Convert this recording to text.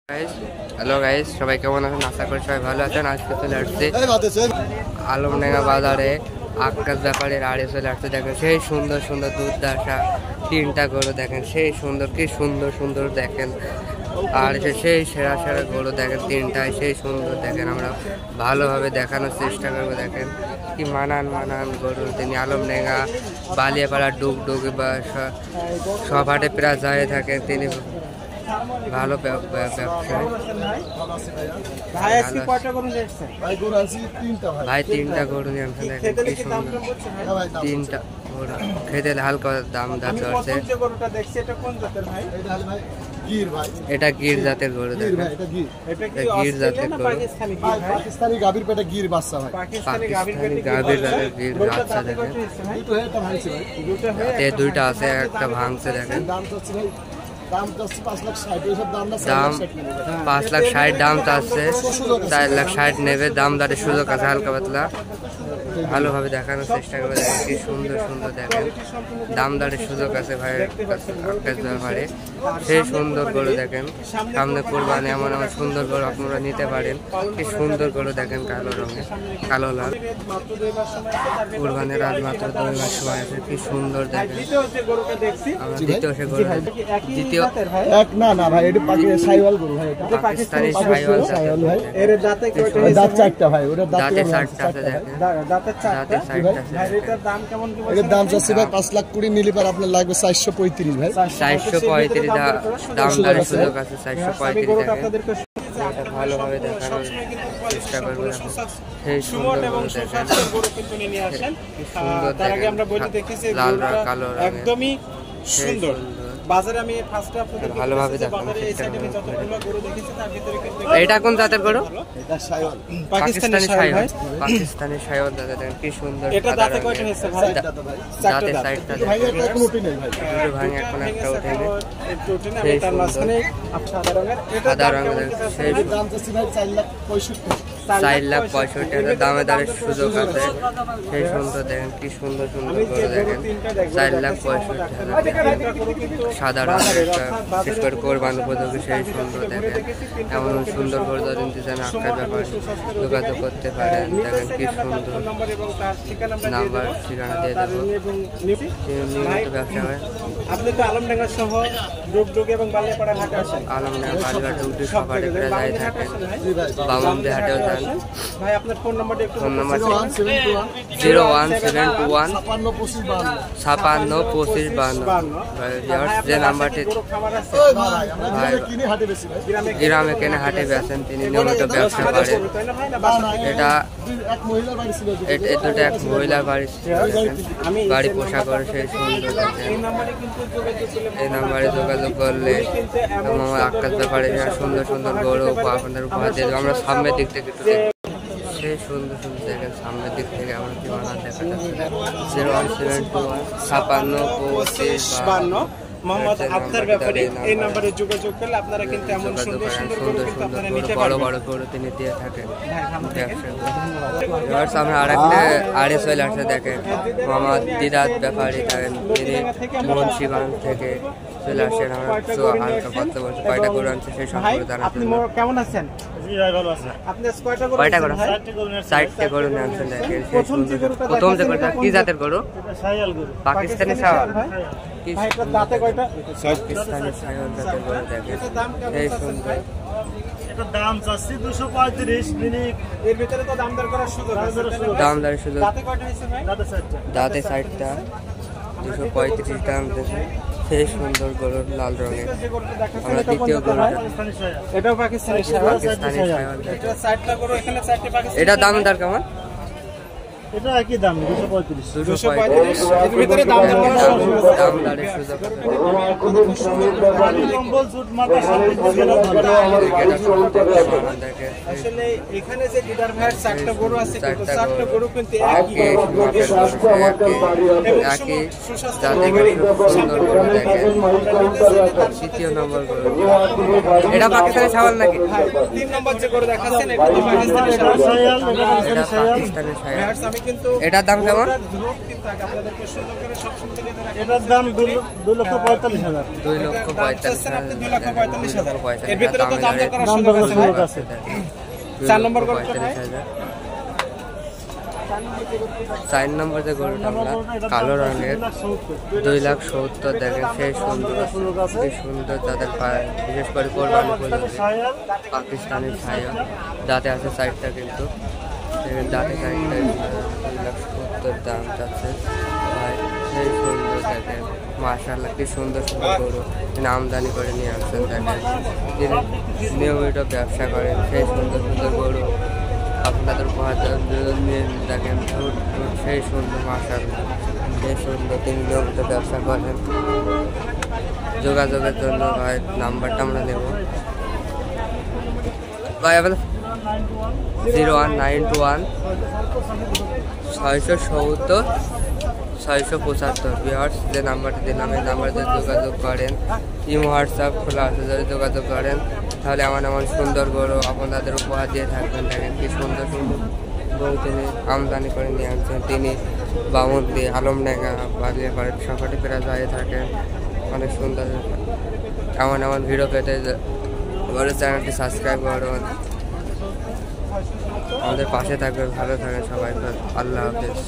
Hello guys, সবাই কেমন আছেন? আশা করি সবাই ভালো আছেন। আজকে চলে আসছে আলমডাঙ্গা বাজারে আক্কাস ব্যাপারের আড়ে চলে আসছে। দেখেন সেই সুন্দর সুন্দর দুধ আসা তিনটা গরু, দেখেন সেই সুন্দর, কি সুন্দর সুন্দর দেখেন। আর সেই সেরা সেরা গরু দেখেন তিনটায়, সেই সুন্দর দেখেন। আমরা ভালোভাবে দেখানোর চেষ্টা করবো। দেখেন কি মানান গরু তিনি আলমডাঙ্গা বালিয়াপাড়া ডুগডুগ বা সব হাটে প্রায় যায় থাকেন তিনি। ভালো ব্যবসায়ী ভাই, তিনটা গরু নিয়ে দেখেন কি সুন্দর। তিনটা গরু খেতে হালকা দাম চলছে। এটা গির জাতের গরু, দেখেন গির জাতের গরু, পাকিস্তানি গাভীর পেটে গির বাচ্চা ভাই, পাকিস্তানি গাভীর জাতের গির বাচ্চা। দেখেন দুইটা আছে, একটা ভাঙছে। দেখেন দাম 5,60,000 দাম চাচ্ছে, 4,60,000 নেবে। দাম দাঁড়িয়ে সুযোগ আছে, হালকা পাতলা ভালোভাবে দেখানোর চেষ্টা করে। দেখেন কি সুন্দর সুন্দর দেখেন, দাম দাঁড়িয়ে সুযোগ আছে ভাইয়ের ব্যাপারে। সেই সুন্দর গরু দেখেন, সামনে কোরবানি এমন এমন সুন্দর গরু আপনারা নিতে পারেন। কি সুন্দর গরু দেখেন, কালো রঙের, কালো লাল। কোরবানির রাত মাত্র 2 মাস সময় আছে। কি সুন্দর দেখেন। আমরা দ্বিতীয় সে গরু, দ্বিতীয় এক না ভাই, এটা সাইওয়াল গরু ভাই, এটা পাকিস্তানি সাইওয়াল ভাই। এর দাঁতে দাঁত চারটা ভাই, ওটা দাঁতে 60টা আছে। দেখেন দাঁতে 60টা ভাই। এটার দাম কেমন কি? এর দাম যাচ্ছে ভাই 5,20,000, নিলে পার আপনার লাগবে 435 ভাই। 435 দাম দাঁড়িয়ে সুযোগ আছে। 435 দেখেন, ভালোভাবে দেখানোর চেষ্টা করবো। সেই সুন্দর লাল কালো একদমই সুন্দর। বাজারে আমি ফার্স্টে আপনাদের ভালোভাবে দেখানোর চেষ্টা করবো। এটা কোন জাতের গরু? এটা সাইওয়াল, পাকিস্তানি সাইওয়াল। পাকিস্তানি সাইওয়াল দেখেন কি সুন্দর। এটা দাঁতে কয়টা হয়েছে ভাই? দাঁতে 60টা। ভাই এটা কোনো উঠে নেই ভাই, দুটো ভাঙে এখন একটা ওঠেনি। সেই তার মাঝখানে সাদা রঙের, এটা সাদা রঙের। সেই দাম যাচ্ছে ভাই 4,65,000। 4,65,000 দামে দাঁড়িয়ে সুযোগ আছে। সেই সুন্দর দেখেন কি সুন্দর সুন্দর গরু দেখেন। 4,65,000 সাদা রঙের একটা, বিশেষ করে কোরবানি উপযোগী। সেই সুন্দর দেখেন, এমন সুন্দর গরু যদি নিতে চান আক্কাস ব্যাপারে যোগাযোগ করতে পারেন। দেখেন কি সুন্দর। নাম্বার ঠিকানা দিয়ে দেবো। নিয়মিত ব্যবসা হয়। আপনি তো আলমডাঙ্গা সহ ডুগডুগ এবং বালিয়াপাড়া হাটে আসেন। আলমডাঙ্গা বালিয়াপাড়া ডুগডুগ সব হাটে প্রায় যায় থাকেন। বামুনদি হাটেও যান। ভাই আপনার ফোন নাম্বারটা একটু। ফোন নাম্বার 01721 01721 যে নাম্বারটি গ্রামে কেনে হাটে বেচেন তিনি, নিয়মিত ব্যবসা করেন। এটা দুটো এক মহিলার বাড়ি পোষা করে। সেই সুন্দর দেখেন। এই নাম্বারে যোগাযোগ করলে আমার আক্কাস ব্যাপারে সুন্দর সুন্দর গরু আপনাদের উপহার দিয়ে দেবো। আমরা সামনের দিক থেকে একটু সেই সুন্দর সুন্দর দেখেন, সামনের দিক থেকে আমরা কি মানা দেখা যাচ্ছে। 01721 মোহাম্মদ আক্তার ব্যাপারী, এই নম্বরে যোগাযোগ করলে আপনারা কিন্তু এমন সুন্দর সুন্দর গরু কিন্তু আপনারা নিতে পারবেন। বড় গরু তিনি দিয়ে থাকেন ব্যবসা। আমরা আরেকটা আড়ে চলে আসছে। দেখেন মোহাম্মদ দিদাত ব্যাপারী থাকেন, তিনি মুন্সিগঞ্জ থেকে চলে আসেন। আমরা হালকা কথা বলছি, কয়টা গরু আনছে সেই সম্পর্কে জানার জন্য। কেমন আছেন? কয়টা গরু? 60টা গরু নিয়ে আনছেন। দেখেন প্রথম যে গরুটা কি জাতের গরু? পাকিস্তানি সাইওয়াল। দাঁতে কয়টা? পাকিস্তানি সাইওয়াল জাতের গরু দেখেন সেই সুন্দর। দাম চাচ্ছি 235 মিনিট। এর ভিতরে তো দাম দর করার সুযোগ আছে। দাম দরের সুযোগ। দাঁতে কয়টা হইছে ভাই? দাঁতে 60টা, 235 দাম দিয়েছে। সেই সুন্দর গরু লাল রঙের। আমরা দ্বিতীয় গরুটা, এটাও পাকিস্তানি সাইওয়াল। পাকিস্তানি সাইওয়াল। এটা 60টা গরু, এখানে 60টা পাকিস্তানি। এটা দাম দর কেমন? এটা একই দাম 235। 235 এর ভিতরে দাম দর করার সুযোগ আছে। দাম দরের সুযোগ আছে। কম্বল সুট মাথা সব আসলে এখানে যে লিডার ভাইয়ের 4টা গরু আছে, কিন্তু 4টা গরু কিন্তু একই সুন্দর গরু দেখেন। তৃতীয় নম্বর গরু, এটা পাকিস্তানি সাইওয়াল নাকি? 3 নম্বর যে গরু দেখাচ্ছেন এটা তো পাকিস্তানি সাইওয়াল। এটা পাকিস্তানি সাইওয়াল। আমি কিন্তু এটার দাম কেমন? ঝোঁক কিন্তু আগে আপনাদেরকে সুন্দর করে সব সুন্দর করে দেখাবো। এটার দাম 2,45,000। 2,45,000। এর ভিতরে তো দাম দর করার দাম সুযোগ দর আছে সুযোগ ভাই। আছে। 4 নম্বর গরুটা ভাই? 45,000। 4 নম্বর যে গরুটা আমরা কালো রঙের 2,70,000 দেখেন সেই সুন্দর এই সুন্দর তাদের পায়ে বিশেষ করে কোরবানি উপযোগী পাকিস্তানি ছায়া দাঁতে আছে সাইডটা কিন্তু দাঁতে সাইডটা 2,70,000 দাম যাচ্ছে ভাই সেই সুন্দর দেখেন মাশাআল্লাহ কি সুন্দর সুন্দর গরু তিনি আমদানি করে নিয়ে আসছেন দেখেন তিনি নিয়মিত ব্যবসা করেন সেই সুন্দর সুন্দর গরু আপনাদের উপহার নিয়ে দেখেন সেই সুন্দর মাশাআল্লাহ সেই সুন্দর তিনি নিয়মিত ব্যবসা করেন। যোগাযোগের জন্য ভাই নাম্বারটা আমরা নেব ভাই আপনার 0191 670 675 বিহার যে নাম্বারটা দিলাম এই নাম্বারতে যোগাযোগ করেন। হোয়াটসঅ্যাপ খোলা আছে যদি যোগাযোগ করেন তাহলে এমন সুন্দর গরু আপনাদের উপহার দিয়ে থাকবেন। দেখেন কি সুন্দর সুন্দর গরু তিনি আমদানি করে নিয়ে আসছেন তিনি বামুন্দি আলমডাঙ্গা বালিয়াপাড়া সকালে প্রায় যায় থাকেন অনেক সুন্দর এমন ভিডিও পেতে আমাদের চ্যানেলটি সাবস্ক্রাইব করুন আমাদের পাশে থাকবেন ভালো থাকেন সবাই আল্লাহ হাফেজ।